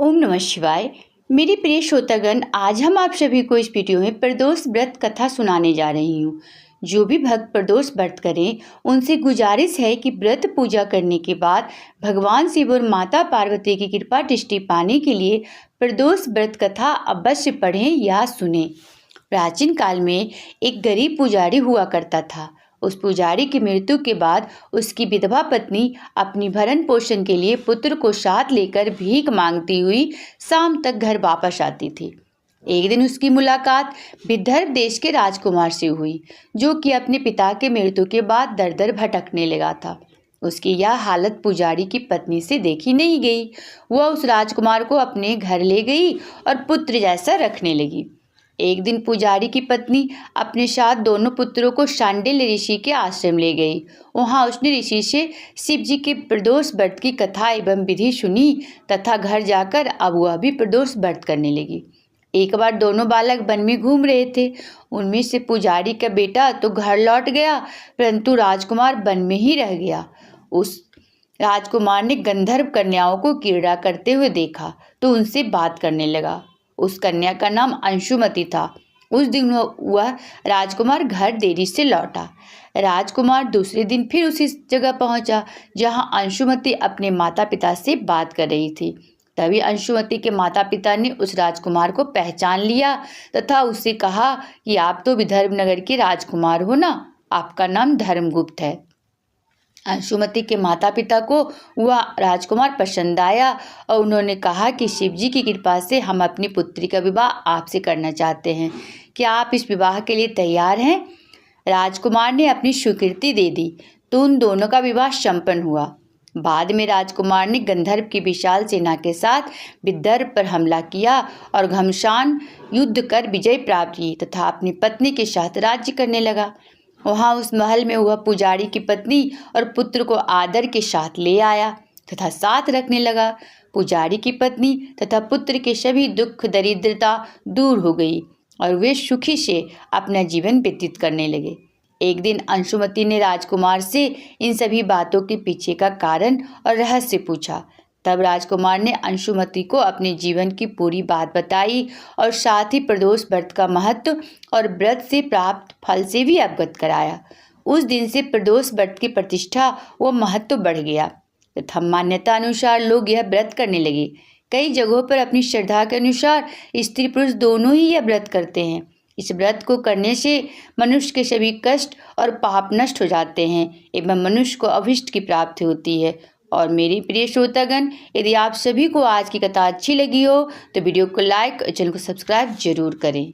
ओम नमः शिवाय। मेरे प्रिय श्रोतागण, आज हम आप सभी को इस वीडियो में प्रदोष व्रत कथा सुनाने जा रही हूँ। जो भी भक्त प्रदोष व्रत करें उनसे गुजारिश है कि व्रत पूजा करने के बाद भगवान शिव और माता पार्वती की कृपा दृष्टि पाने के लिए प्रदोष व्रत कथा अवश्य पढ़ें या सुनें। प्राचीन काल में एक गरीब पुजारी हुआ करता था। उस पुजारी की मृत्यु के बाद उसकी विधवा पत्नी अपनी भरण पोषण के लिए पुत्र को साथ लेकर भीख मांगती हुई शाम तक घर वापस आती थी। एक दिन उसकी मुलाकात विदर्भ देश के राजकुमार से हुई, जो कि अपने पिता के मृत्यु के बाद दर दर भटकने लगा था। उसकी यह हालत पुजारी की पत्नी से देखी नहीं गई। वह उस राजकुमार को अपने घर ले गई और पुत्र जैसा रखने लगी। एक दिन पुजारी की पत्नी अपने साथ दोनों पुत्रों को शांडिल्य ऋषि के आश्रम ले गई। वहां उसने ऋषि से शिव जी के प्रदोष व्रत की कथा एवं विधि सुनी तथा घर जाकर अब वह भी प्रदोष व्रत करने लगी। एक बार दोनों बालक वन में घूम रहे थे। उनमें से पुजारी का बेटा तो घर लौट गया, परंतु राजकुमार वन में ही रह गया। उस राजकुमार ने गंधर्व कन्याओं को क्रीड़ा करते हुए देखा तो उनसे बात करने लगा। उस कन्या का नाम अंशुमति था। उस दिन वह राजकुमार घर देरी से लौटा। राजकुमार दूसरे दिन फिर उसी जगह पहुंचा जहां अंशुमति अपने माता पिता से बात कर रही थी। तभी अंशुमति के माता पिता ने उस राजकुमार को पहचान लिया तथा उससे कहा कि आप तो विदर्भ नगर के राजकुमार हो ना, आपका नाम धर्मगुप्त है। अंशुमति के माता पिता को वह राजकुमार पसंद आया और उन्होंने कहा कि शिव जी की कृपा से हम अपनी पुत्री का विवाह आपसे करना चाहते हैं। क्या आप इस विवाह के लिए तैयार हैं? राजकुमार ने अपनी स्वीकृति दे दी तो उन दोनों का विवाह संपन्न हुआ। बाद में राजकुमार ने गंधर्व की विशाल सेना के साथ विदर्भ पर हमला किया और घमसान युद्ध कर विजय प्राप्त की तथा अपनी पत्नी के साथ राज्य करने लगा। वहाँ उस महल में वह पुजारी की पत्नी और पुत्र को आदर के साथ ले आया तथा साथ रखने लगा। पुजारी की पत्नी तथा पुत्र के सभी दुख दरिद्रता दूर हो गई और वे सुखी से अपना जीवन व्यतीत करने लगे। एक दिन अंशुमति ने राजकुमार से इन सभी बातों के पीछे का कारण और रहस्य पूछा। तब राजकुमार ने अंशुमति को अपने जीवन की पूरी बात बताई और साथ ही प्रदोष व्रत का महत्व और व्रत से प्राप्त फल से भी अवगत कराया। उस दिन से प्रदोष व्रत की प्रतिष्ठा व महत्व बढ़ गया तथा मान्यता अनुसार लोग यह व्रत करने लगे। कई जगहों पर अपनी श्रद्धा के अनुसार स्त्री पुरुष दोनों ही यह व्रत करते हैं। इस व्रत को करने से मनुष्य के सभी कष्ट और पाप नष्ट हो जाते हैं एवं मनुष्य को अभीष्ट की प्राप्ति होती है। और मेरी प्रिय श्रोतागण, यदि आप सभी को आज की कथा अच्छी लगी हो तो वीडियो को लाइक और चैनल को सब्सक्राइब जरूर करें।